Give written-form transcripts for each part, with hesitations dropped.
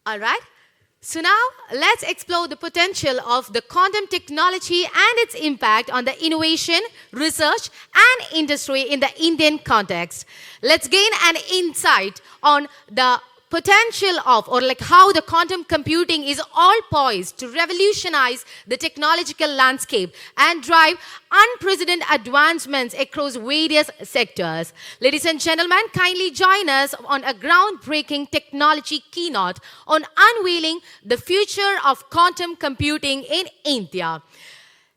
All right. So now let's explore the potential of the quantum technology and its impact on the innovation, research, and industry in the Indian context. Let's gain an insight on the potential of, or like how the quantum computing is all poised to revolutionize the technological landscape and drive unprecedented advancements across various sectors. Ladies and gentlemen, kindly join us on a groundbreaking technology keynote on unveiling the future of quantum computing in India.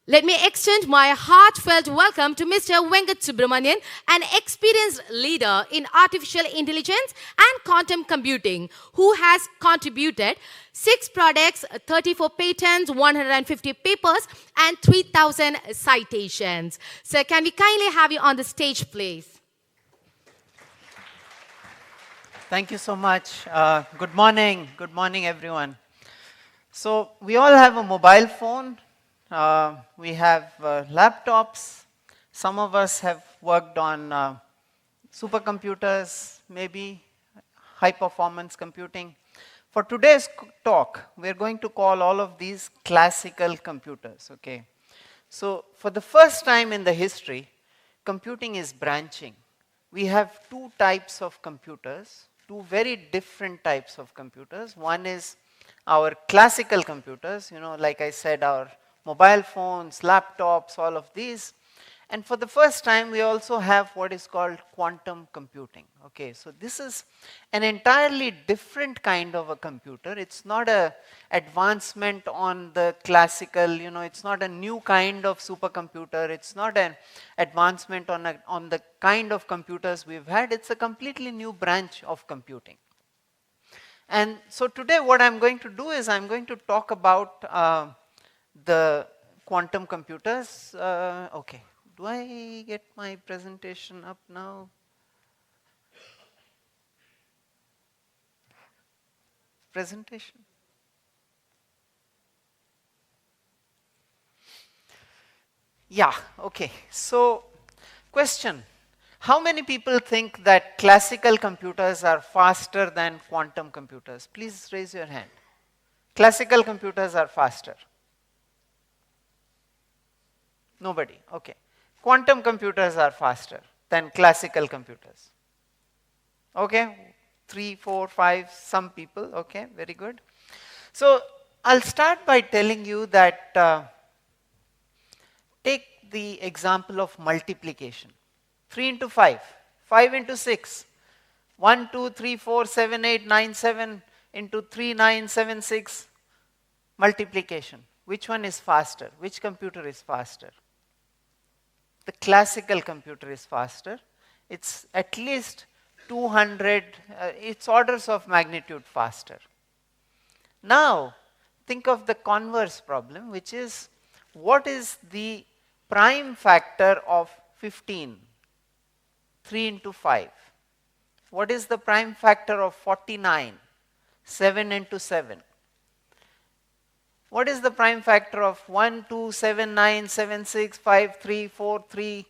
Let me extend my heartfelt welcome to Mr. Venkata Subramaniam, an experienced leader in artificial intelligence and quantum computing, who has contributed 6 products, 34 patents, 150 papers, and 3,000 citations. Sir, can we kindly have you on the stage, please? Thank you so much. Good morning. Good morning, everyone. So we all have a mobile phone. We have laptops. Some of us have worked on supercomputers, maybe high-performance computing. For today's talk, we're going to call all of these classical computers, okay? So for the first time in the history, computing is branching. We have two types of computers, two very different types of computers. One is our classical computers, like I said, our mobile phones, laptops, all of these. And for the first time, we also have what is called quantum computing. Okay, so this is an entirely different kind of a computer. It's not an advancement on the classical, it's not a new kind of supercomputer. It's not an advancement on the kind of computers we've had. It's a completely new branch of computing. And so today what I'm going to do is I'm going to talk about the quantum computers. Okay. Do I get my presentation up now? Presentation? Yeah, okay. So, question. How many people think that classical computers are faster than quantum computers? Please raise your hand. Classical computers are faster. Nobody, okay. Quantum computers are faster than classical computers. Okay, 3, 4, 5, some people, okay, very good. So I'll start by telling you that take the example of multiplication. 3 into 5, 5 into 6, 1, 2, 3, 4, 7, 8, 9, 7 into 3, 9, 7, 6, multiplication. Which one is faster? Which computer is faster? The classical computer is faster. It's at least 200, it's orders of magnitude faster. Now, think of the converse problem, which is what is the prime factor of 15? 3 into 5. What is the prime factor of 49? 7 into 7. What is the prime factor of 1, 2, 7, 9, 7, 6, 5, 3, 4, 3,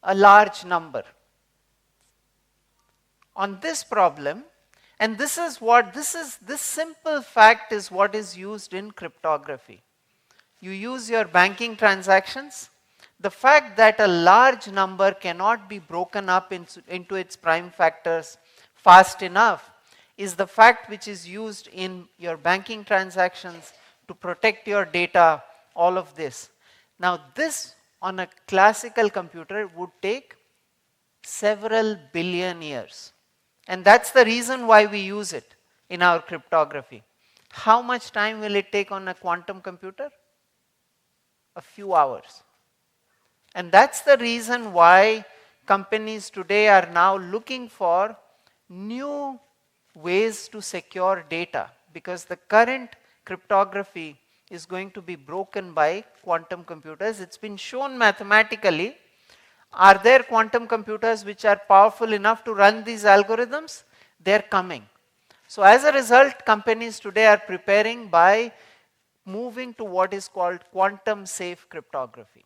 a large number? On this problem, and this simple fact is what is used in cryptography. You use your banking transactions. The fact that a large number cannot be broken up into its prime factors fast enough is the fact which is used in your banking transactions to protect your data, all of this. Now this on a classical computer would take several billion years. And that's the reason why we use it in our cryptography. How much time will it take on a quantum computer? A few hours. And that's the reason why companies today are now looking for new ways to secure data, because the current cryptography is going to be broken by quantum computers. It's been shown mathematically. Are there quantum computers which are powerful enough to run these algorithms? They're coming. So as a result, companies today are preparing by moving to what is called quantum safe cryptography.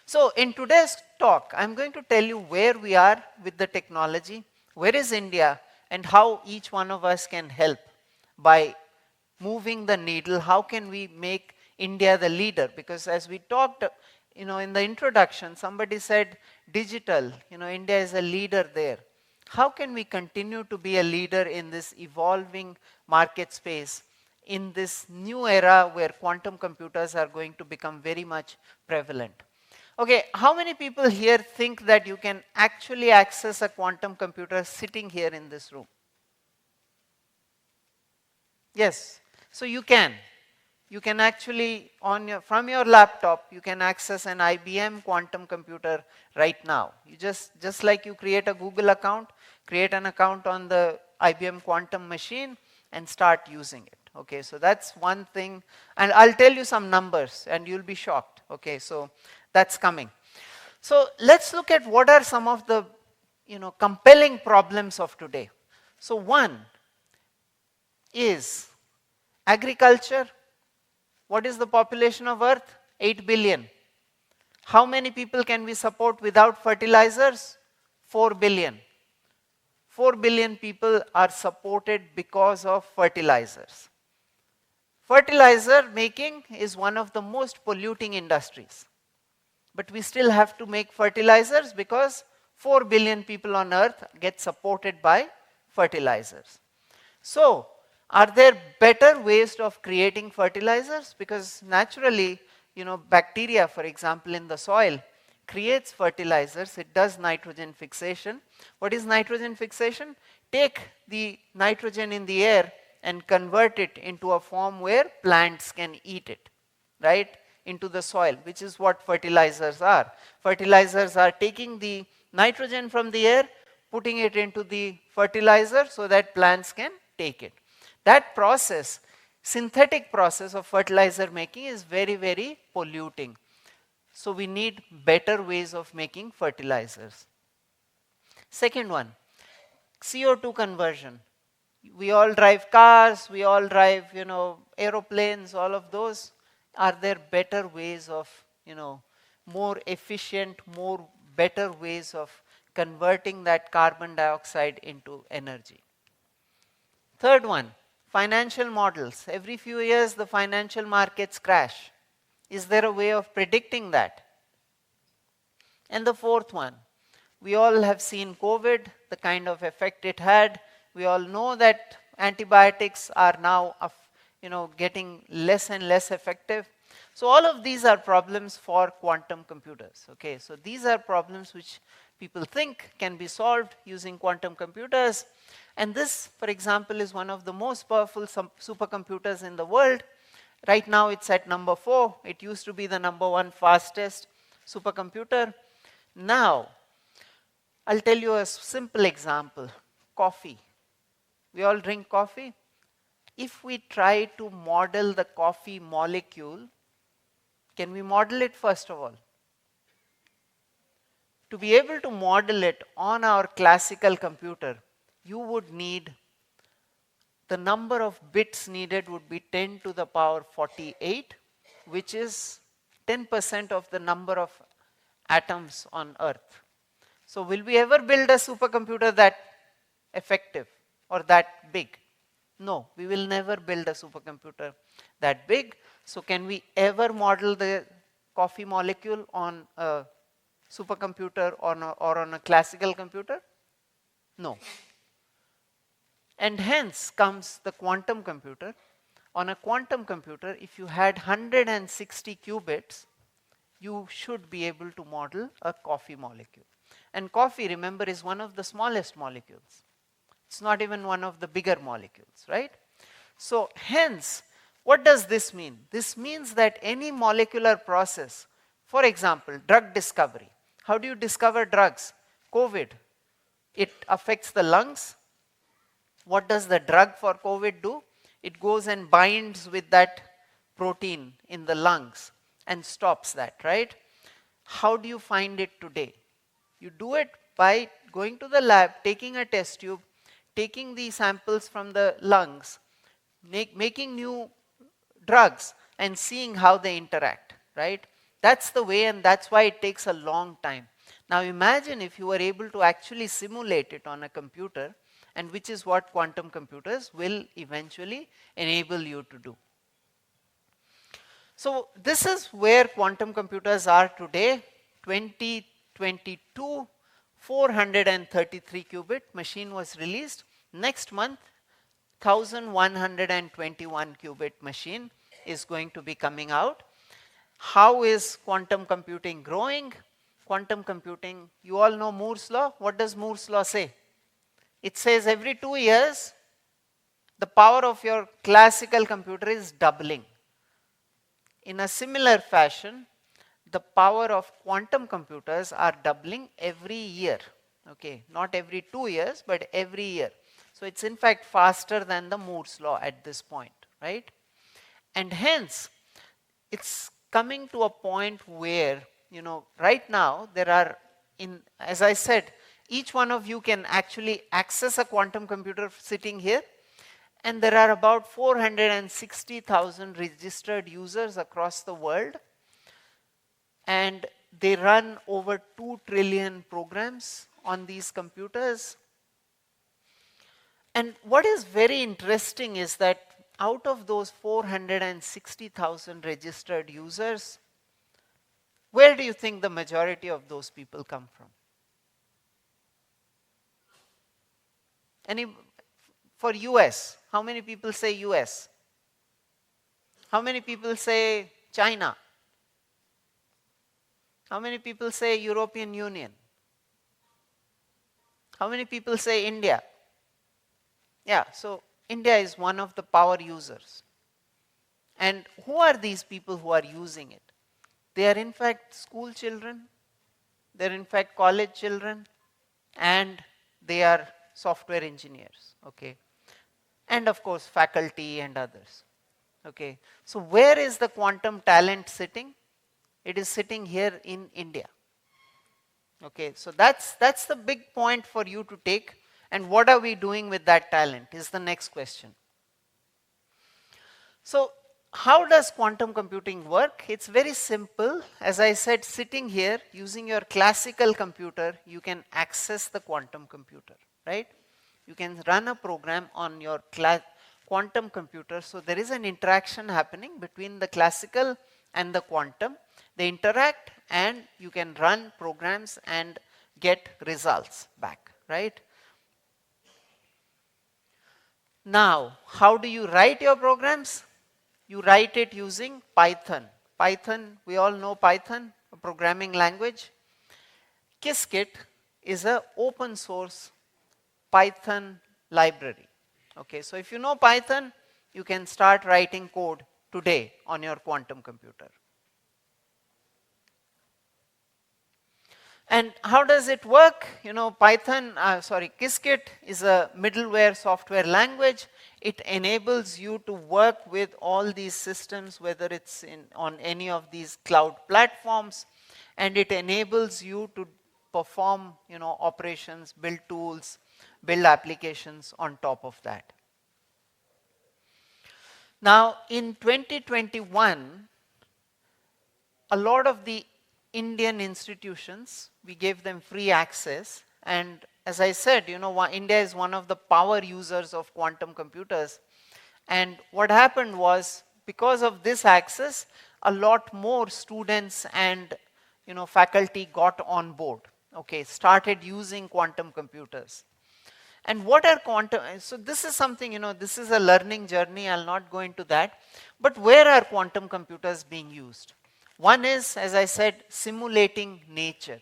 So in today's talk, I'm going to tell you where we are with the technology, where is India, and how each one of us can help by moving the needle. How can we make India the leader? Because as we talked, in the introduction, somebody said digital, India is a leader there. How can we continue to be a leader in this evolving market space, in this new era where quantum computers are going to become very much prevalent? Okay, how many people here think that you can actually access a quantum computer sitting here in this room? Yes, so you can. You can actually, from your laptop, you can access an IBM quantum computer right now. You just like you create a Google account, create an account on the IBM quantum machine and start using it. Okay, so that's one thing. And I'll tell you some numbers and you'll be shocked. Okay, so that's coming. So let's look at what are some of the compelling problems of today. So one is agriculture. What is the population of Earth? 8 billion. How many people can we support without fertilizers? 4 billion. 4 billion people are supported because of fertilizers. Fertilizer making is one of the most polluting industries. But we still have to make fertilizers because 4 billion people on Earth get supported by fertilizers. So, are there better ways of creating fertilizers? Because naturally, bacteria, for example, in the soil creates fertilizers. It does nitrogen fixation. What is nitrogen fixation? Take the nitrogen in the air and convert it into a form where plants can eat it, right? Into the soil, which is what fertilizers are. Fertilizers are taking the nitrogen from the air, putting it into the fertilizer so that plants can take it. That process, synthetic process of fertilizer making is very, very polluting. So we need better ways of making fertilizers. Second one, CO2 conversion. We all drive cars, we all drive, aeroplanes, all of those. Are there better ways of, more efficient, better ways of converting that carbon dioxide into energy? Third one, financial models. Every few years, the financial markets crash. Is there a way of predicting that? And the fourth one, we all have seen COVID, the kind of effect it had. We all know that antibiotics are now, getting less and less effective. So all of these are problems for quantum computers. Okay, so these are problems which people think can be solved using quantum computers. And this, for example, is one of the most powerful supercomputers in the world. Right now it's at number 4. It used to be the number 1 fastest supercomputer. Now, I'll tell you a simple example. Coffee. We all drink coffee. If we try to model the coffee molecule, can we model it first of all? To be able to model it on our classical computer, you would need, the number of bits needed would be 10 to the power 48, which is 10% of the number of atoms on Earth. So will we ever build a supercomputer that effective or that big? No, we will never build a supercomputer that big. So can we ever model the coffee molecule on a supercomputer or on a classical computer? No. And hence comes the quantum computer. On a quantum computer, if you had 160 qubits, you should be able to model a coffee molecule. And coffee, remember, is one of the smallest molecules. It's not even one of the bigger molecules, right? So hence, what does this mean? This means that any molecular process, for example, drug discovery. How do you discover drugs? COVID. It affects the lungs. What does the drug for COVID do? It goes and binds with that protein in the lungs and stops that, right? How do you find it today? You do it by going to the lab, taking a test tube, taking the samples from the lungs, making new drugs and seeing how they interact, right? That's the way, and that's why it takes a long time. Now imagine if you were able to actually simulate it on a computer and which is what quantum computers will eventually enable you to do. So this is where quantum computers are today. 2022, 433 qubit machine was released. Next month, 1121 qubit machine is going to be coming out. How is quantum computing growing? Quantum computing, you all know Moore's law. What does Moore's law say? It says every 2 years, the power of your classical computer is doubling. In a similar fashion, the power of quantum computers are doubling every year. Okay, not every 2 years, but every year. So it's in fact faster than the Moore's law at this point, right? And hence, it's coming to a point where, right now there are, as I said, each one of you can actually access a quantum computer sitting here. And there are about 460,000 registered users across the world. And they run over 2 trillion programs on these computers. And what is very interesting is that out of those 460,000 registered users, where do you think the majority of those people come from? For US, how many people say US? How many people say China? How many people say European Union? How many people say India? Yeah, so India is one of the power users. And who are these people who are using it? They are in fact school children, they are in fact college children, and they are software engineers, okay? And of course faculty and others, okay? So where is the quantum talent sitting? It is sitting here in India. Okay, so that's the big point for you to take. And what are we doing with that talent is the next question. So how does quantum computing work? It's very simple. As I said, sitting here using your classical computer, you can access the quantum computer, right? You can run a program on your quantum computer. So there is an interaction happening between the classical and the quantum. They interact and you can run programs and get results back, right? Now, how do you write your programs? You write it using Python. Python, we all know Python, a programming language. Qiskit is an open source Python library. Okay, so if you know Python, you can start writing code today on your quantum computer. And how does it work? Qiskit is a middleware software language. It enables you to work with all these systems, whether it's on any of these cloud platforms, and it enables you to perform, operations, build tools, build applications on top of that. Now, in 2021, a lot of the Indian institutions, we gave them free access. And as I said, India is one of the power users of quantum computers. And what happened was, because of this access, a lot more students and faculty got on board, okay, started using quantum computers. And what are quantum? So this is something, this is a learning journey. I'll not go into that. But where are quantum computers being used? One is, as I said, simulating nature.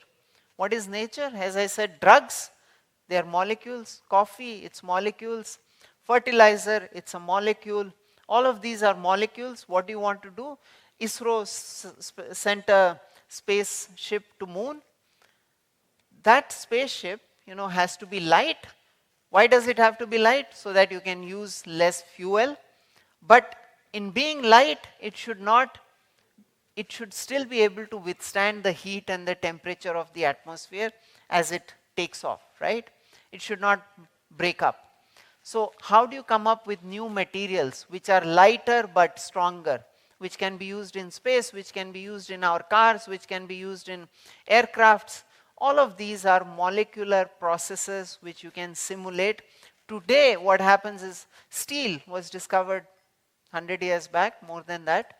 What is nature? As I said, drugs, they are molecules. Coffee, it's molecules. Fertilizer, it's a molecule. All of these are molecules. What do you want to do? ISRO sent a spaceship to moon. That spaceship, has to be light. Why does it have to be light? So that you can use less fuel. But in being light, it should still be able to withstand the heat and the temperature of the atmosphere as it takes off, right? It should not break up. So how do you come up with new materials which are lighter but stronger, which can be used in space, which can be used in our cars, which can be used in aircrafts? All of these are molecular processes which you can simulate today what happens is steel was discovered 100 years back, more than that.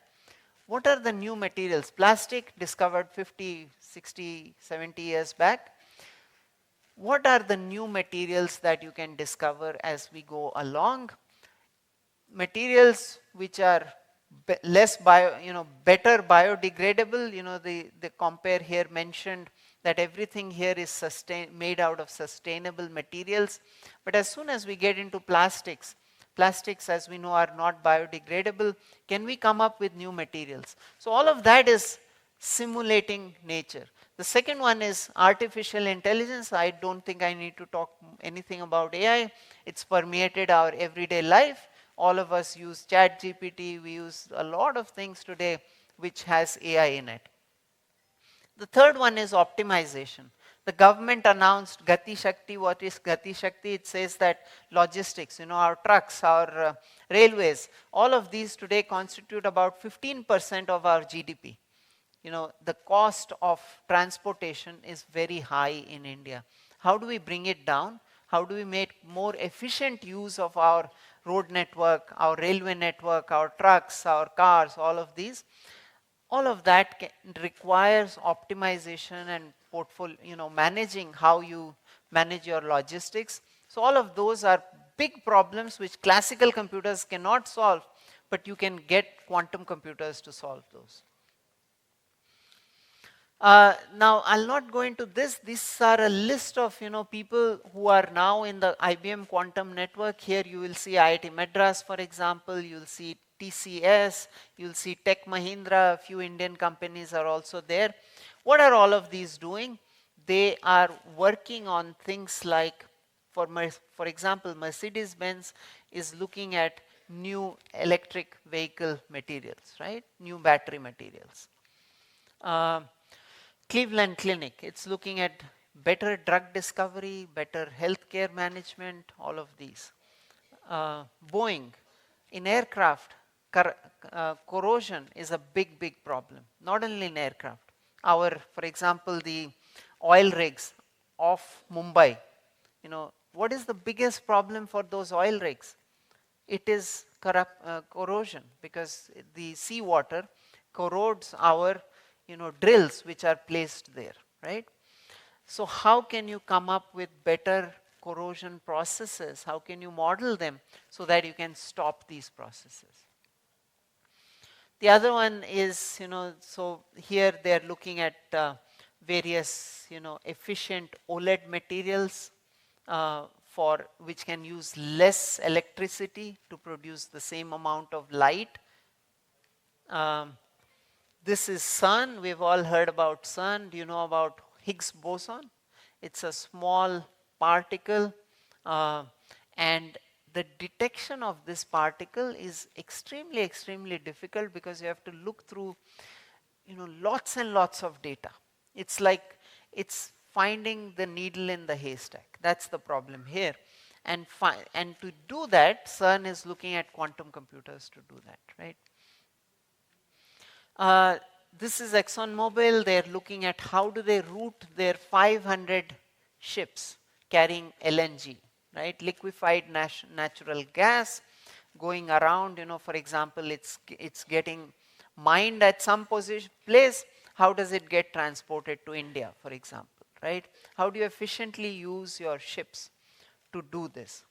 What are the new materials? Plastic discovered 50, 60, 70 years back. What are the new materials that you can discover as we go along? Materials which are less better biodegradable. The compare here mentioned that everything here is made out of sustainable materials. But as soon as we get into plastics, plastics as we know are not biodegradable. Can we come up with new materials? So all of that is simulating nature. The second one is artificial intelligence. I don't think I need to talk anything about AI. It's permeated our everyday life. All of us use ChatGPT. We use a lot of things today which has AI in it. The third one is optimization. The government announced Gati Shakti. What is Gati Shakti? It says that logistics, our trucks, our railways, all of these today constitute about 15% of our GDP. The cost of transportation is very high in India. How do we bring it down? How do we make more efficient use of our road network, our railway network, our trucks, our cars, all of these? All of that requires optimization and portfolio, managing how you manage your logistics. So all of those are big problems which classical computers cannot solve, but you can get quantum computers to solve those. Now, I'll not go into this. These are a list of people who are now in the IBM quantum network. Here you will see IIT Madras, for example. You'll see TCS. You'll see Tech Mahindra. A few Indian companies are also there. What are all of these doing? They are working on things like, for example, Mercedes-Benz is looking at new electric vehicle materials, right? New battery materials. Cleveland Clinic, it's looking at better drug discovery, better healthcare management, all of these. Boeing, in aircraft, corrosion is a big, big problem, not only in aircraft. For example, the oil rigs off Mumbai, what is the biggest problem for those oil rigs? It is corrosion, because the seawater corrodes our drills which are placed there, right? So how can you come up with better corrosion processes? How can you model them so that you can stop these processes? The other one is, so here they're looking at various, efficient OLED materials for which can use less electricity to produce the same amount of light. This is CERN. We've all heard about CERN. Do you know about Higgs boson? It's a small particle, and the detection of this particle is extremely, extremely difficult because you have to look through, lots and lots of data. It's like it's finding the needle in the haystack. That's the problem here. And to do that, CERN is looking at quantum computers to do that, right? This is ExxonMobil. They're looking at how do they route their 500 ships carrying LNG, right? Liquefied natural gas going around. For example, it's getting mined at some place. How does it get transported to India, for example, right? How do you efficiently use your ships to do this?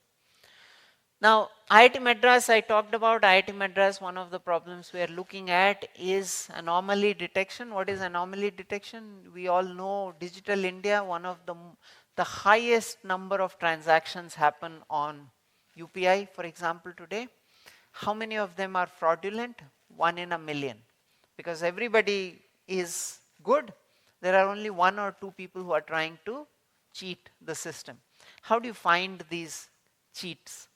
Now, IIT Madras, I talked about IIT Madras. One of the problems we are looking at is anomaly detection. What is anomaly detection? We all know Digital India, one of the highest number of transactions happen on UPI, for example, today. How many of them are fraudulent? 1 in a million. Because everybody is good, there are only 1 or 2 people who are trying to cheat the system. How do you find these cheats?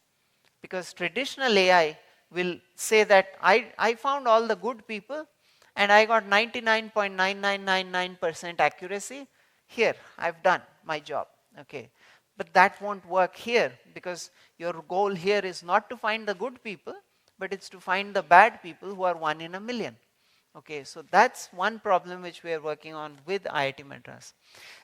Because traditional AI will say that I found all the good people and I got 99.9999% accuracy. Here, I've done my job. Okay. But that won't work here because your goal here is not to find the good people, but it's to find the bad people who are 1 in a million. Okay, so that's one problem which we are working on with IIT Madras.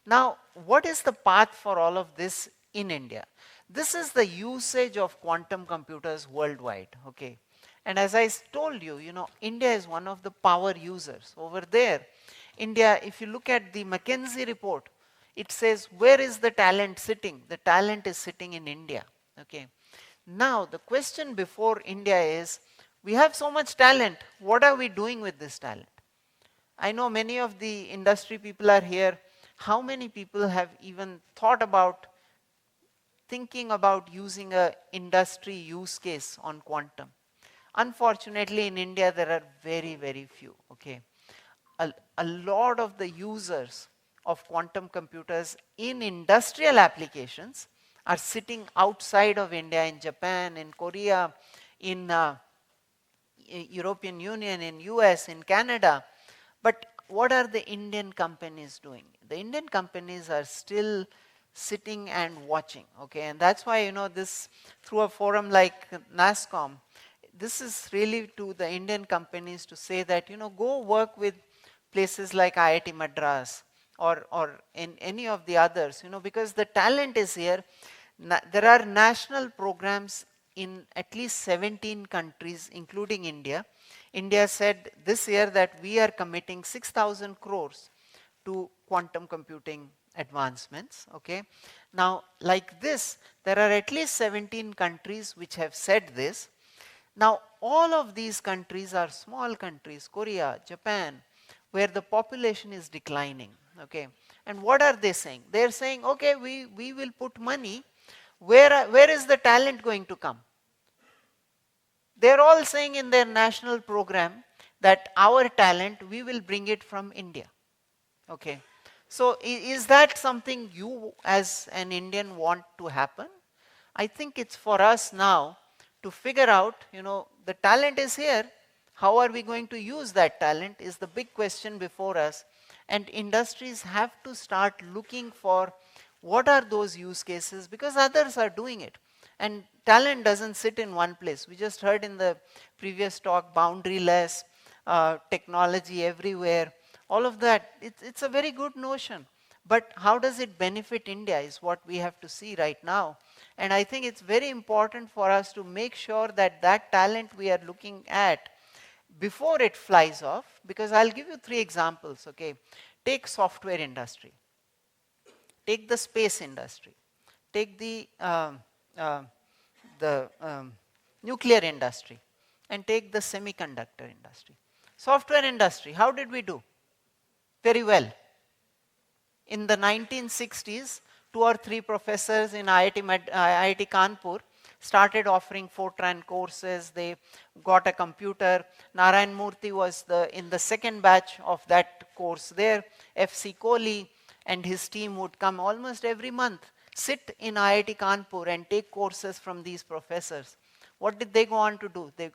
Now, what is the path for all of this in India. This is the usage of quantum computers worldwide, okay? And as I told you, India is one of the power users. Over there, India, if you look at the McKinsey report, it says, where is the talent sitting? The talent is sitting in India, okay? Now, the question before India is, we have so much talent, what are we doing with this talent? I know many of the industry people are here. How many people have even thought about thinking about using a industry use case on quantum? Unfortunately, in India, there are very, very few, okay? A lot of the users of quantum computers in industrial applications are sitting outside of India, in Japan, in Korea, in European Union, in US, in Canada. But what are the Indian companies doing? The Indian companies are still sitting and watching, okay? And that's why, this, through a forum like NASSCOM, this is really to the Indian companies to say that, go work with places like IIT Madras or in any of the others, because the talent is here. There are national programs in at least 17 countries, including India. India said this year that we are committing 6,000 crores to quantum computing advancements, okay? Now, like this, there are at least 17 countries which have said this. Now, all of these countries are small countries, Korea, Japan, where the population is declining, okay? And what are they saying? They're saying, okay, we will put money. Where is the talent going to come? They're all saying in their national program that our talent, we will bring it from India. Okay. So is that something you as an Indian want to happen? I think it's for us now to figure out, the talent is here. How are we going to use that talent is the big question before us. And industries have to start looking for what are those use cases, because others are doing it. And talent doesn't sit in one place. We just heard in the previous talk, boundaryless, technology everywhere, all of that. It's a very good notion. But how does it benefit India is what we have to see right now. And I think it's very important for us to make sure that that talent we are looking at before it flies off, because I'll give you 3 examples, okay? Take software industry, take the space industry, take uh, the nuclear industry, and take the semiconductor industry. Software industry, how did we do? Very well. In the 1960s, 2 or 3 professors in IIT Kanpur started offering Fortran courses. They got a computer. Narayan Murthy was in the second batch of that course there. F.C. Kohli and his team would come almost every month, sit in IIT Kanpur and take courses from these professors. What did they go on to do? They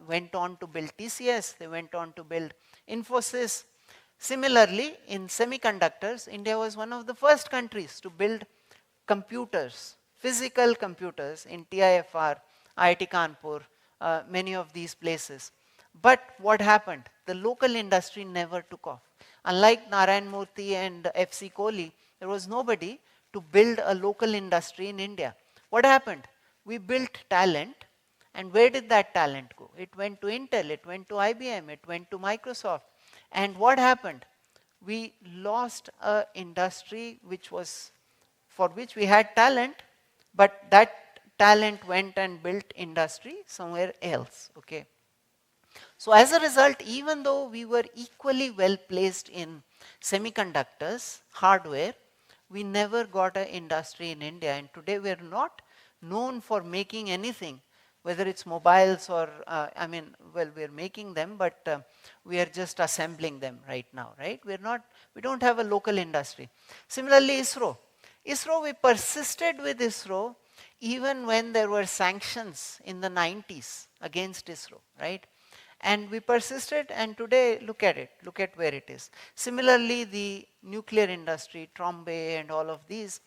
went on to build TCS. They went on to build Infosys. Similarly, in semiconductors, India was one of the first countries to build computers, physical computers in TIFR, IIT Kanpur, many of these places. But what happened? The local industry never took off. Unlike Narayan Murthy and F.C. Kohli, there was nobody to build a local industry in India. What happened? We built talent, and where did that talent go? It went to Intel, it went to IBM, it went to Microsoft. And what happened? We lost an industry for which we had talent, but that talent went and built industry somewhere else, okay? So as a result, even though we were equally well placed in semiconductors, hardware, we never got an industry in India. And today we are not known for making anything, whether it's mobiles or, we're making them, but we are just assembling them right now, right? We don't have a local industry. Similarly, ISRO. ISRO, we persisted with ISRO even when there were sanctions in the 90s against ISRO, right? And we persisted, and today, look at it, look at where it is. Similarly, the nuclear industry, Trombay and all of these,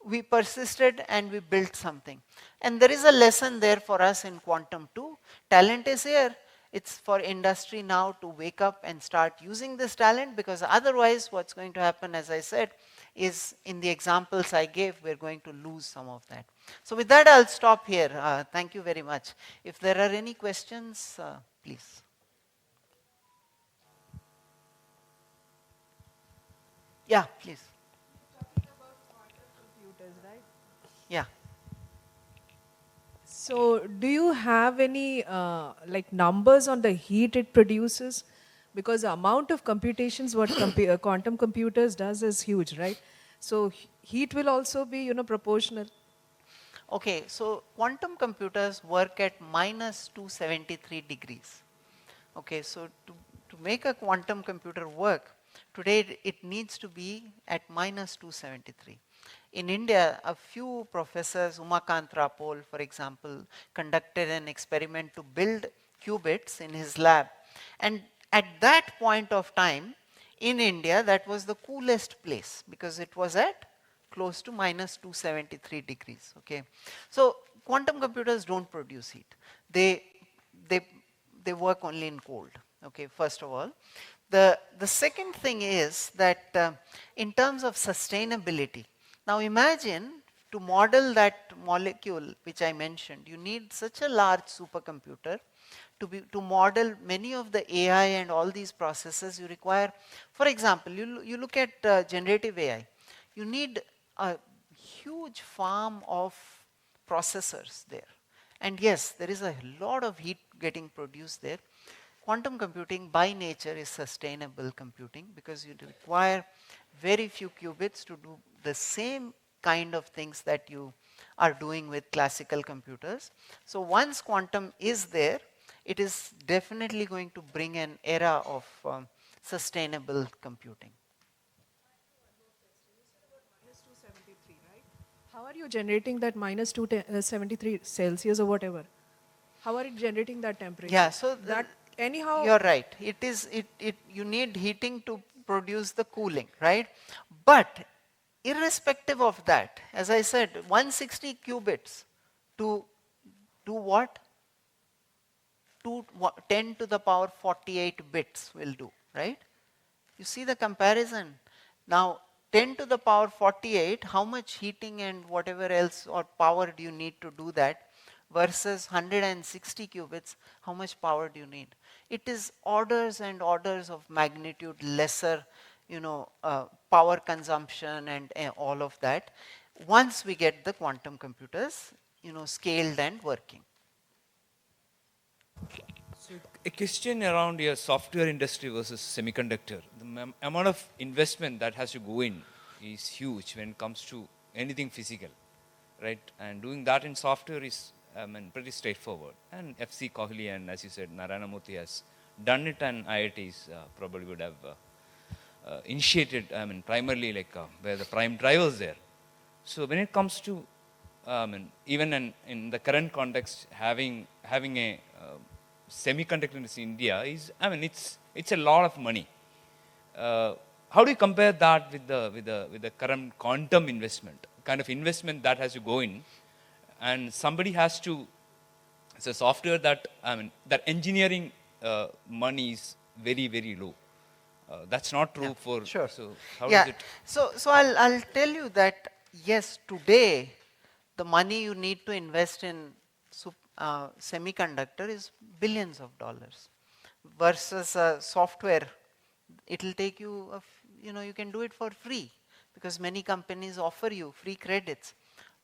we persisted and we built something. And there is a lesson there for us in quantum too. Talent is here. It's for industry now to wake up and start using this talent, because otherwise what's going to happen, as I said, is in the examples I gave, we're going to lose some of that. So with that, I'll stop here. Thank you very much. If there are any questions, please. Yeah, please. Talking about quantum computers, right? Yeah. So, do you have any like numbers on the heat it produces? Because the amount of computations what quantum computers does is huge, right? So, heat will also be, proportional. Okay, so quantum computers work at minus 273 degrees. Okay, so to make a quantum computer work, today it needs to be at minus 273. In India, a few professors, Umakant Rapol, for example, conducted an experiment to build qubits in his lab. And at that point of time, in India, that was the coolest place because it was at close to minus 273 degrees. Okay, so quantum computers don't produce heat. They they work only in cold. Okay, first of all, the second thing is that in terms of sustainability. Now imagine to model that molecule which I mentioned, you need such a large supercomputer to model many of the AI and all these processes you require. For example, you look at generative AI. You need a huge farm of processors there. And yes, there is a lot of heat getting produced there. Quantum computing by nature is sustainable computing because you require very few qubits to do the same kind of things that you are doing with classical computers. So once quantum is there, it is definitely going to bring an era of sustainable computing. Minus 273, right? How are you generating that minus 273 Celsius or whatever? How are you generating that temperature? Yeah, so that anyhow. you're right. You need heating to produce the cooling, right? But irrespective of that, as I said, 160 qubits to do what? To 10 to the power 48 bits will do, right? You see the comparison. Now, 10 to the power 48, how much heating and whatever else or power do you need to do that? Versus 160 qubits, how much power do you need? It is orders and orders of magnitude lesser, power consumption and all of that. Once we get the quantum computers, scaled and working. So a question around your software industry versus semiconductor. The amount of investment that has to go in is huge when it comes to anything physical, right? And doing that in software is pretty straightforward. And FC Kohli and, as you said, Narayana Murthy has done it, and IITs probably would have initiated, primarily like where the prime drivers there. So when it comes to, even in the current context, having a semiconductor industry in India is, it's a lot of money. How do you compare that with the current quantum investment, kind of investment that has to go in, and somebody has to, it's a software that, that engineering money is very, very low. That's not true for, sure. So how Yeah, is it? so I'll tell you that yes, today the money you need to invest in semiconductor is billions of dollars versus software. It will take you, you can do it for free because many companies offer you free credits.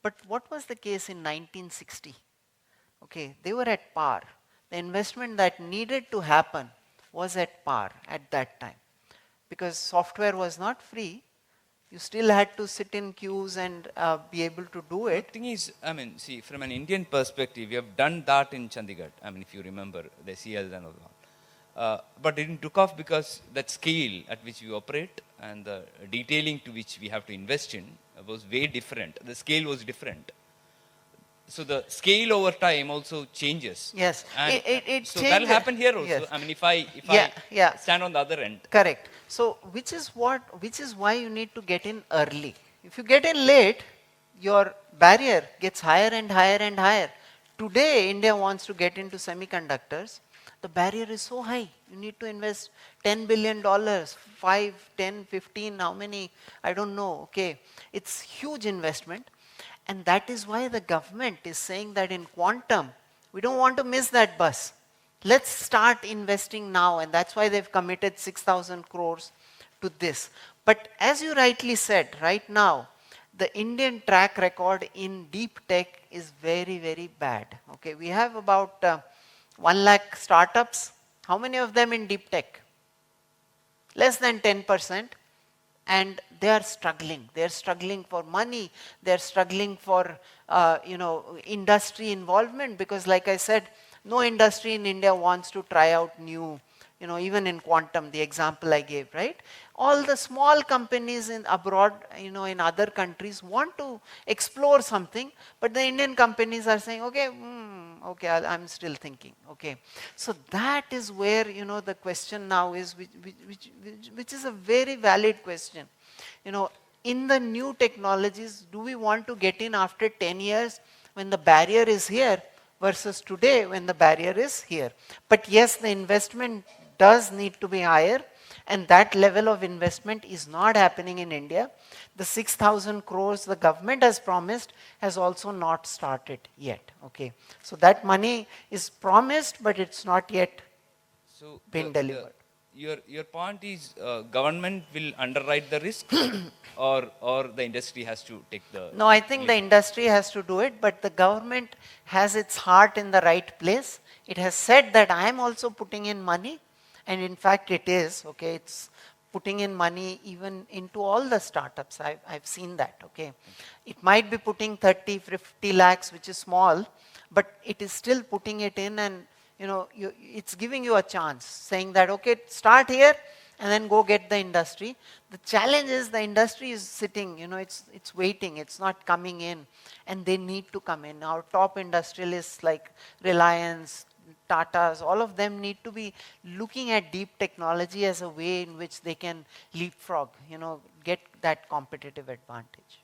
But what was the case in 1960? Okay, they were at par. The investment that needed to happen was at par at that time because software was not free. You still had to sit in queues and be able to do The it. thing is, see, from an Indian perspective, we have done that in Chandigarh. If you remember, the CLs and all that. But it didn't took off because that scale at which we operate and the detailing to which we have to invest in was way different. The scale was different. So the scale over time also changes. Yes, And it so that'll changes. happen here also. Yes. If Yeah, I yeah. stand on the other end. Correct. So which is why you need to get in early. If you get in late, your barrier gets higher and higher and higher. Today, India wants to get into semiconductors the barrier is so high. You need to invest $10 billion, 5, 10, 15, how many, I don't know, okay. It's huge investment. And that is why the government is saying that in quantum, we don't want to miss that bus. Let's start investing now, and that's why they've committed 6,000 crores to this. But as you rightly said, right now, the Indian track record in deep tech is very, very bad. Okay, we have about 1 lakh startups. How many of them in deep tech? Less than 10%. And they are struggling. They are struggling for money. They are struggling for industry involvement, because like I said, no industry in India wants to try out new, even in quantum, the example I gave, right? All the small companies in abroad, in other countries want to explore something, but the Indian companies are saying, okay, okay, I'm still thinking, okay. So that is where, the question now is, which is a very valid question. In the new technologies, do we want to get in after 10 years when the barrier is here versus today when the barrier is here? But yes, the investment does need to be higher, and that level of investment is not happening in India. The 6,000 crores the government has promised has also not started yet. Okay, so that money is promised, but it's not yet been delivered. Your point is government will underwrite the risk, or the industry has to take the. No, I think the industry has to do it, but the government has its heart in the right place. It has said that I am also putting in money, and in fact it is. Okay, it's putting in money even into all the startups. I've seen that. Okay, it might be putting 30, 50 lakhs, which is small, but it is still putting it in, and it's giving you a chance, saying that, okay, start here and then go get the industry. The challenge is the industry is sitting, it's waiting, it's not coming in, and they need to come in. Our top industrialists like Reliance, Tatas, all of them need to be looking at deep technology as a way in which they can leapfrog, get that competitive advantage.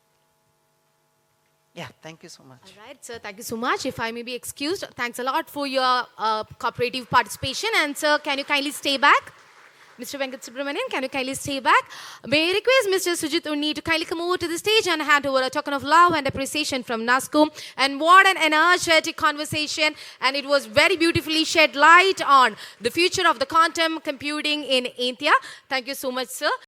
Yeah, thank you so much. All right, sir, thank you so much. If I may be excused, thanks a lot for your cooperative participation. And sir, can you kindly stay back? Mr. Venkata Subramaniam, can you kindly stay back? May I request Mr. Sujit Unni to kindly come over to the stage and hand over a token of love and appreciation from NASCO. And what an energetic conversation. And it was very beautifully shed light on the future of the quantum computing in India. Thank you so much, sir.